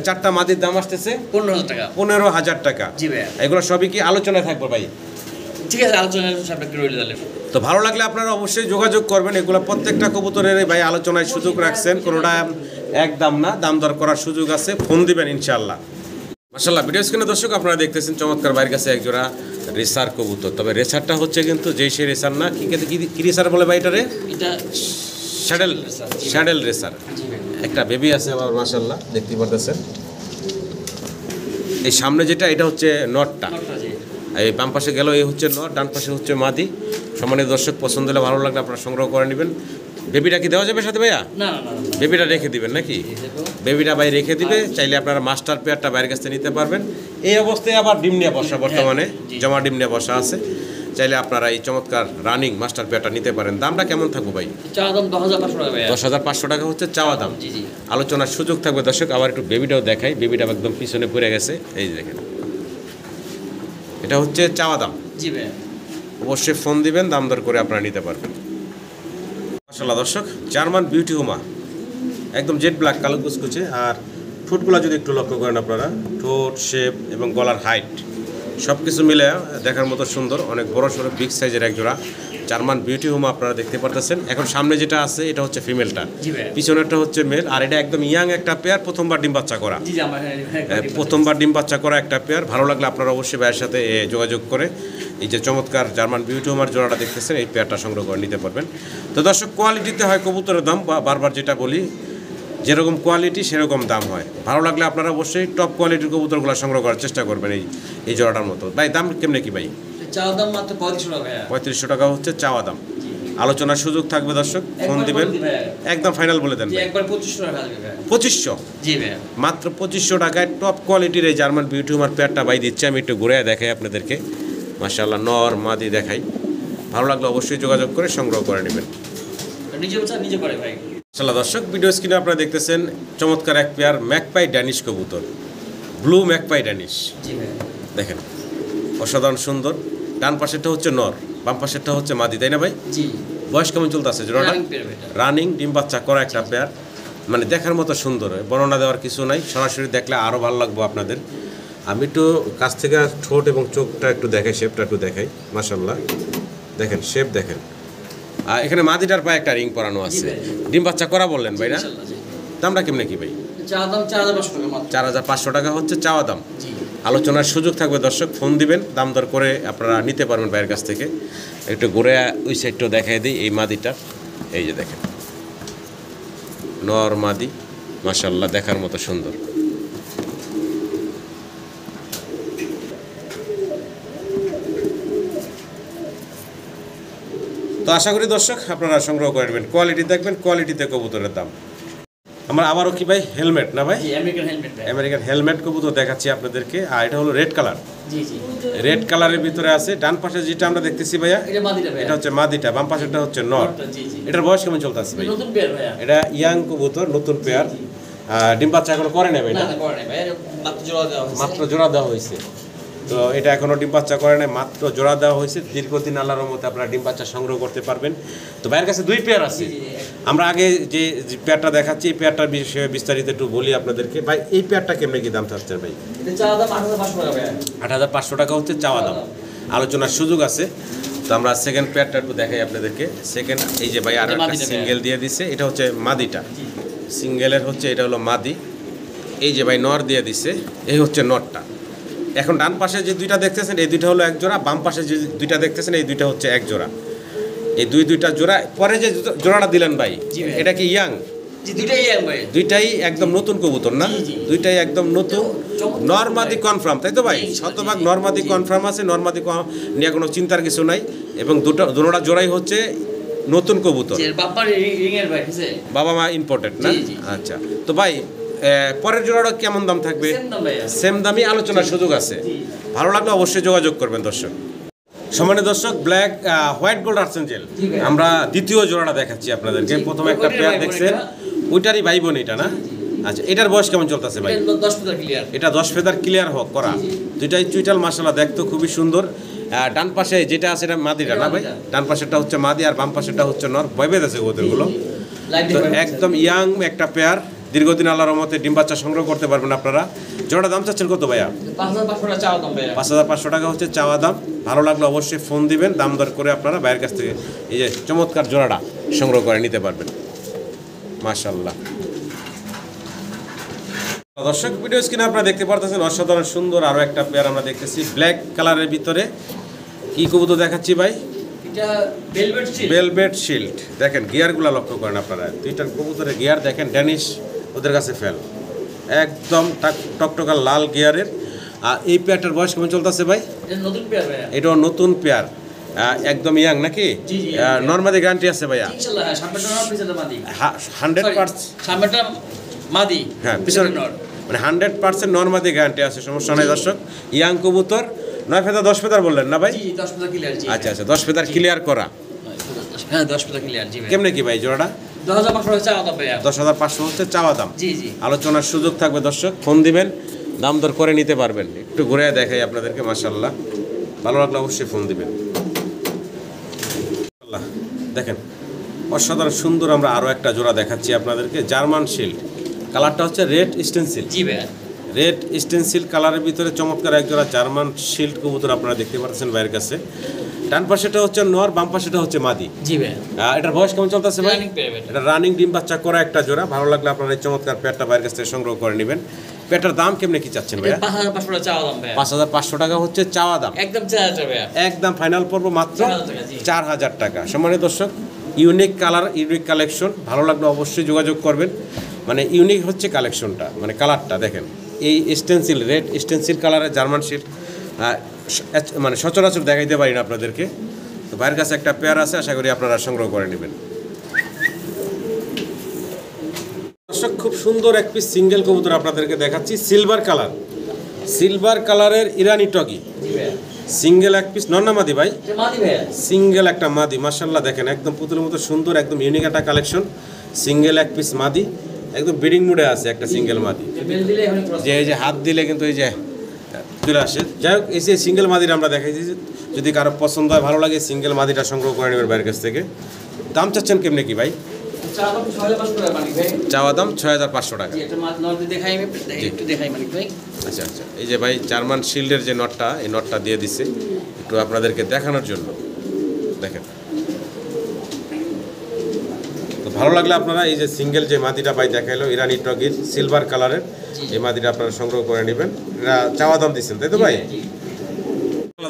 4টা মাদির দাম আসতেছে 15,000 টাকা। 15,000 টাকা। জি ভাই, এগুলো সবই কি আলোচনায় থাকবে ভাই? ঠিক আছে, আলোচনা সাপেক্ষে রইল তাহলে। তো ভালো লাগলে আপনারা অবশ্যই যোগাযোগ করবেন। এগুলো প্রত্যেকটা কবুতরের ভাই আলোচনায় সুযোগ রাখছেন, কোনোটা একদম না, দাম দর করার সুযোগ আছে, ফোন দিবেন ইনশাআল্লাহ। মাশাআল্লাহ, ভিডিও স্ক্রিনে দর্শক আপনারা দেখতেছেন চমৎকার ভাইয়ের কাছে একজোড়া রেসার কবুতর। তবে রেসারটা হচ্ছে কিন্তু যেই সে রেসার না, কি রেসার বলে ভাই এটারে? এটা শ্যাডেল রেসার। জি ভাই। একটা বেবি আছে আবার মাশাআল্লাহ দেখতে পারতেছেন। এই সামনে যেটা, এটা হচ্ছে নটটা। জি। এই বাম পাশে গেল এই হচ্ছে নট, ডান পাশে হচ্ছে মাদি। সম্মানিত দর্শক, পছন্দ হলে ভালো লাগলে আপনারা সংগ্রহ করে নেবেন। বেবিটা কি দেওয়া যাবে সাথে ভাইয়া? না না না, বেবিটা রেখে দিবেন নাকি? বেবিটা ভাই রেখে দিবে, চাইলে আপনারা মাস্টার পেয়ারটা বাইরের কাছ থেকে নিতে পারবেন। এই অবস্থায় আবার ডিম নিয়ে বসা, বর্তমানে জমা ডিম নিয়ে বসা আছে, চাইলে আপনারা এই চমৎকার রানিং মাস্টার পেয়ারটা নিতে পারেন। দামটা কেমন থাকবে ভাই? চাওয়া দাম 10,500 টাকা ভাই। 10,500 টাকা হচ্ছে চাওয়া দাম। জি জি। আলোচনার সুযোগ থাকবে দর্শক। আবার একটু বেবিটাও দেখাই, বেবিটা একদম পিছনে পড়ে গেছে, এই যে দেখেন, এটা হচ্ছে চাওয়া দাম। জি ভাই। অবশ্যই ফোন দিবেন, দাম দর করে আপনারা নিতে পারবেন। মাশাআল্লাহ দর্শক, জার্মান বিউটি হুমা, একদম জেড ব্ল্যাক, কালো কুচকুচে। আর ঠোঁটগুলো যদি একটু লক্ষ্য করেন আপনারা, ঠোঁট শেপ এবং গলার হাইট সব কিছু মিলে দেখার মতো সুন্দর, অনেক বড় সড়ো বিগ সাইজের একজোড়া জার্মান বিউটি হুমা আপনারা দেখতে পারতেছেন। এখন সামনে যেটা আছে এটা হচ্ছে ফিমেলটা, পিছনেরটা হচ্ছে মেল। আর এটা একদম ইয়াং একটা পেয়ার, প্রথমবার ডিম বাচ্চা করা, প্রথমবার ডিম বাচ্চা করা একটা পেয়ার। ভালো লাগলে আপনারা অবশ্যই ভাইয়ের সাথে যোগাযোগ করে এই যে চমৎকার জার্মান বিউটি হুমার জোড়াটা দেখতেছেন, এই পেয়ারটা সংগ্রহ করে নিতে পারবেন। তো দর্শক, কোয়ালিটিতে হয় কবুতরের দাম, বারবার যেটা বলি, যেরকম কোয়ালিটি সেরকম দাম হয়। ভালো লাগলে আপনারা অবশ্যই টপ কোয়ালিটির কবুতরগুলো সংগ্রহ করার চেষ্টা করবেন এই জোড়াটার মতো। ভাই দাম কেমনে কি ভাই? চাওয়া দাম মাত্র 3500 টাকা। 3500 টাকা হচ্ছে চাওয়া দাম। আলোচনার সুযোগ থাকবে দর্শক, ফোন দিবেন। একদম ফাইনাল বলে দেন জি একবার 2500 টাকা লাগবে ভাই। 2500 জি ভাই মাত্র 2500 টাকায় টপ কোয়ালিটির এই জার্মান বিউটিউমার পেয়ারটা ভাই দিচ্ছে। আমি একটু ঘুরে দেখাই আপনাদেরকে, মাশাআল্লাহ নর মাদি দেখাই। ভালো লাগলে অবশ্যই যোগাযোগ করে সংগ্রহ করে নেবেন। নিজে বাচ্চা নিজে করে ভাই। মাশাআল্লাহ দর্শক, ভিডিও স্ক্রিনে আপনারা দেখতেছেন চমৎকার এক পেয়ার ম্যাকপাই ড্যানিশ কবুতর, ব্লু ম্যাকপাই ড্যানিশ। জি ভাই দেখেন অসাধারণ সুন্দর। ডান পাশেরটা হচ্ছে নর, বাম পাশেরটা হচ্ছে মাদি, তাই না ভাই? জি বয়স কেমন চলতেছে জোড়াটা? রানিং ডিম বাচ্চা করা একটা পেয়ার, মানে দেখার মতো সুন্দর, বর্ণনা দেওয়ার কিছু নাই, সরাসরি দেখলে আরও ভালো লাগবে আপনাদের। আমি একটু কাছ থেকে ঠোঁট এবং চোখটা একটু দেখাই, শেপটা একটু দেখাই। মাশাআল্লাহ দেখেন শেপ দেখেন। আর এখানে মাদিটার পায়ে একটা রিং পরানো আছে। ডিম বাচ্চা করা বললেন ভাই না? দামটা কেমনে কি ভাই? চাওয়া দাম 4500 টাকা মাত্র। 4500 টাকা হচ্ছে চাওয়া দাম। জি আলোচনার সুযোগ থাকবে দর্শক, ফোন দিবেন, দাম দর করে আপনারা নিতে পারবেন ভাইয়ের কাছ থেকে। একটু ঘুরে ওই সাইডটাও দেখাই দিই। এই মাদিটা এই যে দেখেন, নর মাদি, মাশাআল্লাহ দেখার মতো সুন্দর। তো আশা করি দর্শক আপনারা সংগ্রহ করে নেবেন, কোয়ালিটি দেখবেন, কোয়ালিটিতে কবুতরের দাম। আমরা আবারও কি ভাই হেলমেট না ভাই? জি আমেরিকান হেলমেট ভাই। আমেরিকান হেলমেট কবুতর দেখাচ্ছি আপনাদেরকে। আর এটা হলো রেড কালার। জি জি রেড কালারের ভিতরে আছে। ডান পাশে যেটা আমরা দেখতেছি ভাইয়া, এটা মাদিটা ভাই। এটা হচ্ছে মাদিটা, বাম পাশেরটা হচ্ছে নর। জি জি এটার বয়স কেমন চলতেছে ভাই? নতুন পেয়ার ভাই। এটা ইয়াং কবুতর, নতুন পেয়ার। ডিম বাচ্চা এখনো করে নেবে না না? না করে নাই ভাই, মাত্র জোড়া দেওয়া হয়েছে। মাত্র জোড়া দেওয়া হয়েছে। তো এটা এখনো ডিম বাচ্চা করে নাই, মাত্র জোড়া দেওয়া হয়েছে। দীর্ঘদিন আল্লাহর রহমতে আপনারা ডিম বাচ্চা সংগ্রহ করতে পারবেন। তো ভাইয়ের কাছে দুই পেয়ার আছে। আমরা আগে যে পেয়ারটা দেখাচ্ছি, এই পেয়ারটার বিষয়ে বিস্তারিত একটু বলি আপনাদেরকে। ভাই এই পেয়ারটা কেমনে কি দাম চাচ্ছেন ভাই? এটা চাওয়া দাম 8500 টাকা ভাই। 8500 টাকা হচ্ছে চাওয়া দাম, আলোচনার সুযোগ আছে। তো আমরা সেকেন্ড পেয়ারটা একটু দেখাই আপনাদেরকে। সেকেন্ড এই যে ভাই আর একটা সিঙ্গেল দিয়ে দিছে, এটা হচ্ছে মাদিটা। সিঙ্গেলের হচ্ছে এটা হলো মাদি। এই যে ভাই নর দিয়ে দিছে, এই হচ্ছে নরটা। এখন ডান পাশে যে দুইটা দেখতেছেন এই দুইটা হলো এক জোড়া, বাম পাশে যে দুইটা দেখতেছেন এই দুইটা হচ্ছে এক জোড়া। এই দুইটা জোড়া। পরে যে জোড়াটা দিলেন ভাই, এটা কি ইয়াং? জি দুইটাই ইয়াং ভাই। দুইটাই একদম নতুন কবুতর না? দুইটাই একদম নতুন। নরমাদি কনফার্ম, তাই তো ভাই? শতভাগ নরমাদি কনফার্ম আছে, নরমাদি নিয়ে কোনো চিন্তার কিছু নাই। এবং দুটোটা জোড়াই হচ্ছে নতুন কবুতর। বাবার রিং এর ভাই আছে, বাবা মা ইম্পোর্টেড না? আচ্ছা। তো ভাই পরের জোড়াটা কেমন দাম থাকবে? সেম দামই, আলোচনার সুযোগ আছে। ভালো লাগলে অবশ্যই যোগাযোগ করবেন দর্শক। সম্মানিত দর্শক, ব্ল্যাক হোয়াইট গোল্ড আর্সেঞ্জেল আমরা দ্বিতীয় জোড়াটা দেখাচ্ছি আপনাদেরকে। প্রথমে একটা পেয়ার দেখছেন, ওইটারই ভাই বোন এটা না? আচ্ছা, এটার বয়স কেমন চলতেছে ভাই? 10 ফেদার ক্লিয়ার। এটা 10 ফেদার ক্লিয়ার হোক করা। দুইটাই চুইটাল, মাশাআল্লাহ দেখতে খুবই সুন্দর। ডান পাশে যেটা আছে এটা মাদিটা না ভাই? ডান পাশেরটা হচ্ছে মাদি আর বাম পাশেরটা হচ্ছে নর। ভয়ভেদ আছে ওদেরগুলো। তো একদম ইয়াং একটা পেয়ার, দীর্ঘদিন আল্লাহর রহমতে ডিম বাচ্চা সংগ্রহ করতে পারবেন আপনারা। জোড়া দাম চাচ্ছেন কত ভাইয়া? 5500 টাকা চাওয়া দাম ভাইয়া। 5500 টাকা হচ্ছে চাওয়া দাম। ভালো লাগলে অবশ্যই ফোন দিবেন, দাম দর করে আপনারা ভাইয়ের কাছ থেকে এই যে চমৎকার জোড়াটা সংগ্রহ করে নিতে পারবেন। মাশাআল্লাহ দর্শক, ভিডিও স্ক্রিনে আপনারা দেখতে পারতেছেন অসাধারণ সুন্দর আরও একটা পেয়ার আমরা দেখতেছি ব্ল্যাক কালারের ভিতরে। কি কবুতর দেখাচ্ছি ভাই? এটা ভেলভেট শিল্ড। Velvet shield. দেখেন গিয়ারগুলো লক্ষ্য করেন আপনারা, দুইটার কবুতরের গিয়ার দেখেন, ড্যানিশ ওদের কাছে ফেল, একদম টকটকা লাল গিয়ারের। আর এই পেয়ারটার বয়স কেমন চলতেছে ভাই? এটা নতুন পেয়ার ভাইয়া। এটাও নতুন পেয়ার, একদম ইয়াং নাকি? জি জি। নরমালি গ্যারান্টি আছে ভাইয়া? ইনশাআল্লাহ। সামনেটা নর, পিছনেটা মাদি। 100%। সামনেটা মাদি, হ্যাঁ পিছনে নর। মানে 100% নরমালি গ্যারান্টি আছে, সমস্যা নাই দর্শক। ইয়াং কবুতর, 9 ফেদার 10 ফেদার বললেন না ভাই? জি 10 ফেদার ক্লিয়ার। জি আচ্ছা আচ্ছা, 10 ফেদার ক্লিয়ার করা। হ্যাঁ 10 ফেদার ক্লিয়ার। জি ভাই। কেমনে কি ভাই জোড়াটা? 10500 টাকা চাওয়া দাম ভাইয়া। 10500 হচ্ছে চাওয়া দাম। জি জি। আলোচনার সুযোগ থাকবে দর্শক, ফোন দিবেন, দাম দর করে নিতে পারবেন। একটু ঘুরে দেখাই আপনাদেরকে। মাশাআল্লাহ, ভালো লাগলে অবশ্যই ফোন দিবেন। দেখেন অসাধারণ সুন্দর আমরা আরও একটা জোড়া দেখাচ্ছি আপনাদেরকে, জার্মান শিল্ড। কালারটা হচ্ছে রেড স্টেনসিল। জি ভাইয়া। রেড স্টেনসিল কালারের ভিতরে চমৎকার এক জোড়া জার্মান শিল্ড কবুতর আপনারা দেখতে পাচ্ছেন ভাইয়ের কাছে। ডান পাশেটা হচ্ছে নর, বাম পাশেটা হচ্ছে মাদি। জি ভাইয়া। এটার বয়স কেমন চলতেছে ভাই? রানিং পেয়ার ভাইয়া। এটা রানিং ডিম বাচ্চা করা একটা জোড়া। ভালো লাগলে আপনারা এই চমৎকার পেয়ারটা ভাইয়ের কাছ থেকে সংগ্রহ করে নেবেন। পেয়ারটার দাম কেমনে কি চাচ্ছেন ভাইয়া? 5500 টাকা চাওয়া দাম ভাইয়া। 5500 টাকা হচ্ছে চাওয়া দাম। একদম 4000 ভাইয়া। একদম ফাইনাল পড়বো মাত্র 4000 টাকা। জি 4000 টাকা। সম্মানিত দর্শক, ইউনিক কালার, ইউনিক কালেকশন, ভালো লাগলে অবশ্যই যোগাযোগ করবেন। মানে ইউনিক হচ্ছে কালেকশনটা, মানে কালারটা দেখেন। এই স্টেনসিল, রেড স্টেনসিল কালারের জার্মান শিল্ড মানে সচরাচর দেখাইতে পারি না আপনাদেরকে। তো তো ভাইয়ের কাছে একটা পেয়ার আছে, আশা করি আপনারা সংগ্রহ করে নেবেন। দর্শক খুব সুন্দর এক পিস সিঙ্গেল কবুতর আপনাদেরকে দেখাচ্ছি, সিলভার কালারের ইরানি টগি, সিঙ্গেল এক পিস। নর না মাদি ভাই? সিঙ্গেল একটা মাদি, মাশাআল্লাহ দেখেন একদম পুতুলের মতো সুন্দর, একদম ইউনিক একটা কালেকশন। সিঙ্গেল এক পিস মাদি, একদম ব্রিডিং মুডে আছে একটা সিঙ্গেল মাদি, যে এই যে হাত দিলে কিন্তু এই যে চলে আসে। যাই হোক, এই যে সিঙ্গেল মাদিটা আমরা দেখাইছি, যদি কারো পছন্দ হয় ভালো লাগে সিঙ্গেল মাদিটা সংগ্রহ করে নেবেন ভাইয়ের কাছ থেকে। দাম চাচ্ছেন কেমনে কি ভাই? চাওয়া দাম 6500 টাকা। আচ্ছা আচ্ছা, এই যে ভাই জার্মান শিল্ডের যে নটটা, এই নটটা দিয়ে দিছে একটু আপনাদেরকে দেখানোর জন্য, দেখেন। তো ভালো লাগলে আপনারা এই যে সিঙ্গেল যে মাদিটা ভাই দেখাইলো ইরানি টগির সিলভার কালারের, এই মাদিটা আপনারা সংগ্রহ করে নেবেন। এটা চাওয়া দাম দিচ্ছেন তাই তো ভাই?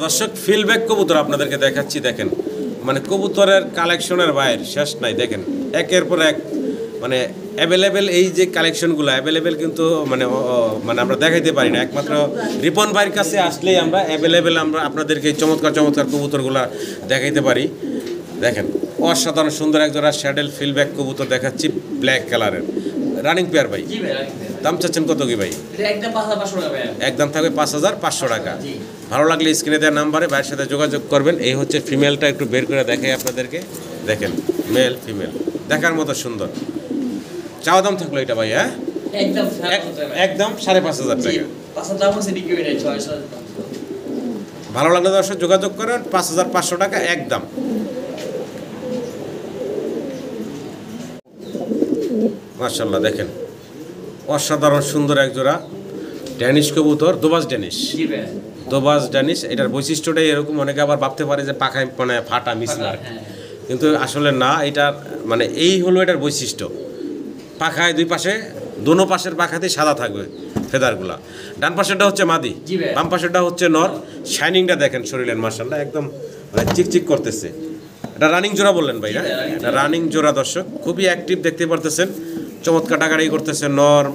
দর্শক ফিলব্যাক কবুতর আপনাদেরকে দেখাচ্ছি, দেখেন মানে কবুতরের কালেকশনের বাইরে শেষ নাই। দেখেন একের পর এক মানে অ্যাভেলেবেল, এই যে কালেকশনগুলো অ্যাভেলেবেল কিন্তু মানে আমরা দেখাইতে পারি না, একমাত্র রিপন ভাইয়ের কাছে আসলেই আমরা অ্যাভেলেবেল আমরা আপনাদেরকে এই চমৎকার কবুতরগুলো দেখাইতে পারি। দেখেন অসাধারণ সুন্দর একজোড়া শ্যাডেল ফিলব্যাক কবুতর দেখাচ্ছি, ব্ল্যাক কালারের, রানিং পেয়ার ভাই। দাম চাচ্ছেন কত কি ভাই? একদম থাকবে 5500 টাকা। ভালো লাগলে স্ক্রিনে দেওয়ার নাম্বারে ভাইয়ের সাথে যোগাযোগ করবেন। এই হচ্ছে ফিমেলটা, একটু বের করে দেখাই আপনাদেরকে, দেখেন মেল ফিমেল দেখার মতো সুন্দর। চাওয়া দাম থাকলো এটা ভাই? হ্যাঁ একদম 5500 টাকা। ভালো লাগলে দর্শক যোগাযোগ করেন, 5500 টাকা একদম। মাশাআল্লাহ দেখেন অসাধারণ সুন্দর একজোড়া ড্যানিশ কবুতর, দোবাজ ড্যানিশ। এটার বৈশিষ্ট্যটাই এরকম, অনেকে আবার ভাবতে পারে যে পাখায় মানে ফাটা মিসমার্ক, কিন্তু আসলে না, এটা মানে এই হলো এটার বৈশিষ্ট্য। পাখায় দুই পাশে, দোনো পাশের পাখাতেই সাদা থাকবে ফেদারগুলা। ডান পাশেরটা হচ্ছে মাদি, বাম পাশেরটা হচ্ছে নর। শাইনিংটা দেখেন শরীরের, মাশাআল্লাহ একদম মানে চিকচিক করতেছে। এটা রানিং জোড়া বললেন ভাই? না এটা রানিং জোড়া দর্শক, খুবই অ্যাক্টিভ দেখতে পারতেছেন, চমৎকার টাকাটাই করতেছে। নর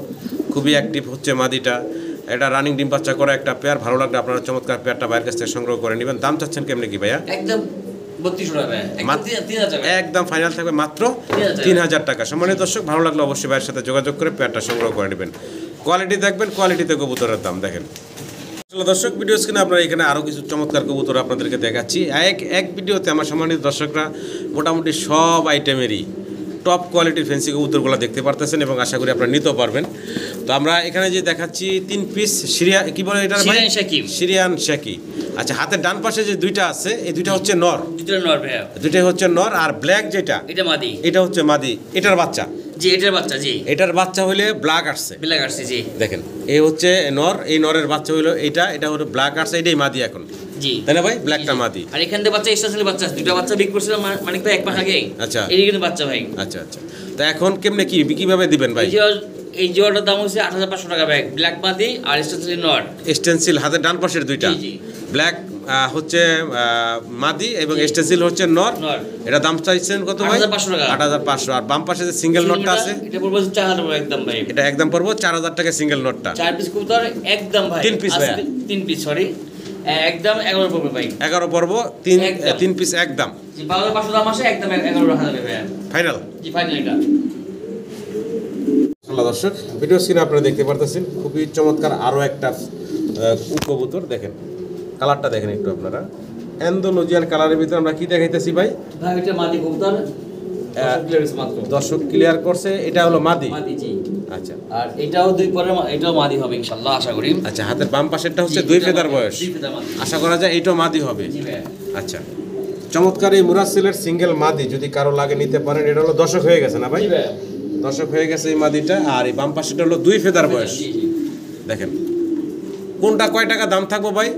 খুবই অ্যাক্টিভ হচ্ছে মাদিটা। এটা রানিং ডিম বাচ্চা করা একটা পেয়ার। ভালো লাগলে আপনারা চমৎকার পেয়ারটা ভাইয়ের কাছ থেকে সংগ্রহ করে নেবেন। দাম চাচ্ছেন কেমনি কি ভাইয়া? একদম ফাইনাল থাকবে মাত্র 3000 টাকা। সম্মানিত দর্শক, ভালো লাগলে অবশ্যই ভাইয়ের সাথে যোগাযোগ করে পেয়ারটা সংগ্রহ করে নেবেন। কোয়ালিটি দেখবেন, কোয়ালিটিতে কবুতরের দাম দেখেন। দর্শক ভিডিও স্ক্রিনে আপনারা এখানে আরও কিছু চমৎকার কবুতর আপনাদেরকে দেখাচ্ছি। এক ভিডিওতে আমার সম্মানিত দর্শকরা মোটামুটি সব আইটেমেরই টপ কোয়ালিটির ফ্যান্সি কবুতরগুলো দেখতে পারতেছেন এবং আশা করি আপনারা নিতেও পারবেন। তো আমরা এখানে যে দেখাচ্ছি 3 পিস কি বলে এটা? সিরিয়ান শাকি। আচ্ছা, হাতের ডান পাশে যে দুইটা আছে, এই দুইটা হচ্ছে নর, দুইটাই হচ্ছে নর। আর ব্ল্যাক যেটা, এটা হচ্ছে মাদি। এটার বাচ্চা এটার বাচ্চা হইলে ব্ল্যাক আসছে, দেখেন এই হচ্ছে নর, এই নরের বাচ্চা হইলো এটা হলো ব্ল্যাক আসছে, এটাই মাদি এখন, তাই না ভাই? ব্ল্যাকটা মাদি। আর এখান থেকে বাচ্চা এক্সট্রা ছিল, দুটো বাচ্চা বিক্রি করছিল মানে তো এক মাস আগে। আচ্ছা, এই কিন্তু বাচ্চা ভাই। আচ্ছা, তো এখন কেমনে কিভাবে দিবেন ভাই? এই জোড়াটার দাম হচ্ছে 8500 টাকা ব্যাগ, ব্ল্যাক মাদি আর স্টেনসিল নর। স্টেনসিল হাতের ডান পাশের দুইটা, ব্ল্যাক হচ্ছে মাদি এবং স্টেনসিল হচ্ছে নর। এটা দাম চাইছেন কত ভাই? 8500। আর বাম পাশে যে সিঙ্গেল নটটা আছে, এটা পড়বে 4000 টাকা একদম ভাই। এটা একদম পড়বে 4000 টাকা সিঙ্গেল নটটা। 4 পিস কবুতর একদম ভাই। 3 পিস ভাই, 3 পিস সরি, একদম 11 পড়বে ভাই। 11 পড়বে, 3 পিস একদম। জি, 12500 দাম আসে, একদম 11,000 টাকা ভাই ফাইনাল। জি ফাইনাল এটা। দর্শক ভিডিও স্ক্রিনে আপনারা দেখতে পারতেছেন খুবই চমৎকার আরও একটা কবুতর। দেখেন কালারটা দেখেন একটু আপনারা, অ্যান্ডালুজিয়ান কালারের ভিতরে আমরা কি দেখাইতেছি ভাই? এটা মাদি কবুতর, দর্শক ক্লিয়ার করছে, এটা হলো মাদি। জি আচ্ছা, আর এটাও দুই পরে, এটাও মাদি হবে ইনশাআল্লাহ আশা করি। আচ্ছা, হাতের বাম পাশেরটা হচ্ছে 2 ফেদার বয়স, আশা করা যায় এটাও মাদি হবে। আচ্ছা, চমৎকার এই মুরাসিলের সিঙ্গেল মাদি যদি কারো লাগে নিতে পারেন। এটা হলো দর্শক হয়ে গেছে না ভাই? দর্শক হয়ে গেছে এই মাদিটা। আর এই বাম পাশেটা হলো 2 ফেদার বয়স। দেখেন কোনটা কয় টাকা দাম থাকবো ভাই?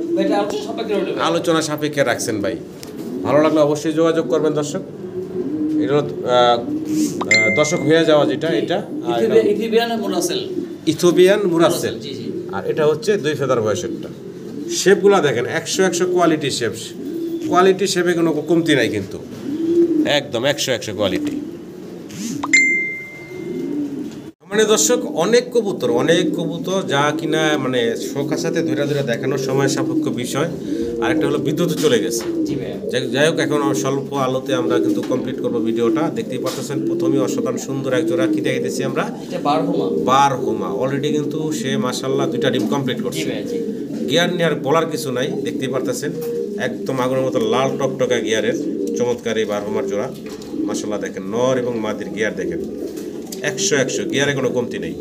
আলোচনা সাপেক্ষে রাখছেন ভাই। ভালো লাগলে অবশ্যই যোগাযোগ করবেন দর্শক। এটা হলো দর্শক হয়ে যাওয়া যেটা, এটা ইথিওপিয়ান মুরাসেল। আর এটা হচ্ছে 2 ফেদার বয়সেরটা। শেপগুলো দেখেন 100 কোয়ালিটি শেপ, কোয়ালিটি শেপে কোনো কমতি নাই কিন্তু, একদম 100 কোয়ালিটি। মানে দর্শক অনেক কবুতর যা কিনা মানে শোকার সাথে ধরে দেখানোর সময় সাপেক্ষ বিষয়। আরেকটা হলো বিদ্যুৎ চলে গেছে। জি ভাইয়া। যাই হোক, এখন স্বল্প আলোতে আমরা কিন্তু কমপ্লিট করবো ভিডিওটা। দেখতেই পাচ্ছেন প্রথমেই অসাধারণ সুন্দর এক জোড়া কি দেখাইতেছি আমরা, এটা বারহুমা। বারহুমা। অলরেডি কিন্তু সে মাশাআল্লাহ 2টা ডিম কমপ্লিট জি করছে। ভাইয়া জি। গিয়ার নিয়ে আর বলার কিছু নাই, দেখতেই পারতেছেন একদম আগুনের মতো লাল টকটকা গিয়ারের চমৎকার এই বারহুমার জোড়া। মাশাআল্লাহ দেখেন নর এবং মাদির গিয়ার দেখেন 100 গিয়ারে কোনো কমতি নেই,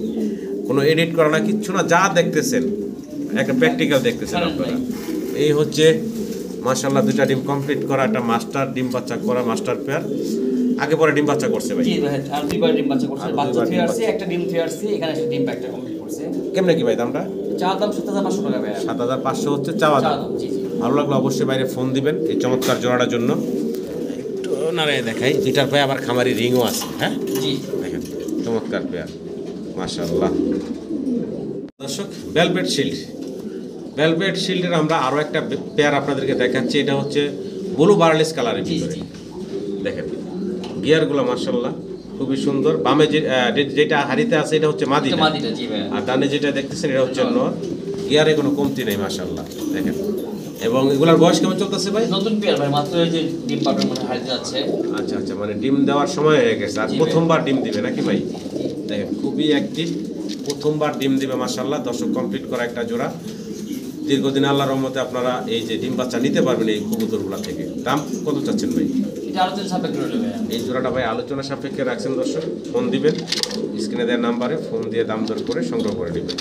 কোনো এডিট করা না, কিচ্ছু না, যা দেখতেছেন একটা প্র্যাকটিক্যাল দেখতেছেন আপনারা। এই হচ্ছে মাশাআল্লাহ 2টা ডিম কমপ্লিট করা একটা মাস্টার ডিম বাচ্চা করা মাস্টার পেয়ার। আগে পরে ডিম বাচ্চা করছে ভাই। জি ভাই, আর দুইবার ডিম বাচ্চা করছে। আর বাচ্চা দুইবার ডিম থুয়ে আসছে, একটা ডিম থুয়ে আসছে, এখানে একটা ডিম একটা কমপ্লিট করছে। কেমনে কি ভাই দামটা? চা দাম ৭৫০০ টাকা ভাই। 7500 হচ্ছে চাওয়া চা দাম। দাম জি জি। ভালো লাগলো অবশ্যই বাইরে ফোন দিবেন এই চমৎকার জোড়াটার জন্য। একটু নাড়ায় দেখাই, দুইটার পায়ে আবার খামারি রিংও আছে। হ্যাঁ জি দেখেন চমৎকার পেয়ার মাশাআল্লাহ। দর্শক, ভেলভেট শিল্ড, ভেলভেট শিল্ডের আমরা আরও একটা পেয়ার আপনাদেরকে দেখাচ্ছি। এটা হচ্ছে ব্লু বার্লেস কালারের জি ভিতরে। জি। দেখেন গিয়ারগুলো মাশাআল্লাহ খুবই সুন্দর। বামে যেটা হাড়িতে আছে এটা হচ্ছে এটা মাদিটা, মাদিটা জি ভাই। আর ডানে যেটা দেখতেছেন এটা হচ্ছে নর। গিয়ারে কোনো কমতি নেই মাশাআল্লাহ দেখেন। এবং এগুলার বয়স কেমন চলতেছে ভাই? নতুন পেয়ার ভাই, মাত্র এই যে ডিম পাবেন মানে হারিয়ে যাচ্ছে। আচ্ছা, মানে ডিম দেওয়ার সময় হয়ে গেছে, আর জি ভাই। প্রথমবার ডিম দিবে নাকি ভাই? দেখেন খুবই অ্যাক্টিভ, প্রথমবার ডিম দিবে মাশাআল্লাহ। দর্শক কমপ্লিট করা একটা জোড়া। দীর্ঘদিন আল্লাহর রহমতে আপনারা এই যে ডিম বাচ্চা নিতে পারবেন এই কবুতরগুলা থেকে। দাম কত চাচ্ছেন ভাই? এটা আলোচনা সাপেক্ষে রইল ভাই। এই জোড়াটা ভাই আলোচনা সাপেক্ষে রাখছেন দর্শক। ফোন দিবেন, স্ক্রিনে দেওয়ার নাম্বারে ফোন দিয়ে দাম দর করে সংগ্রহ করে নেবেন।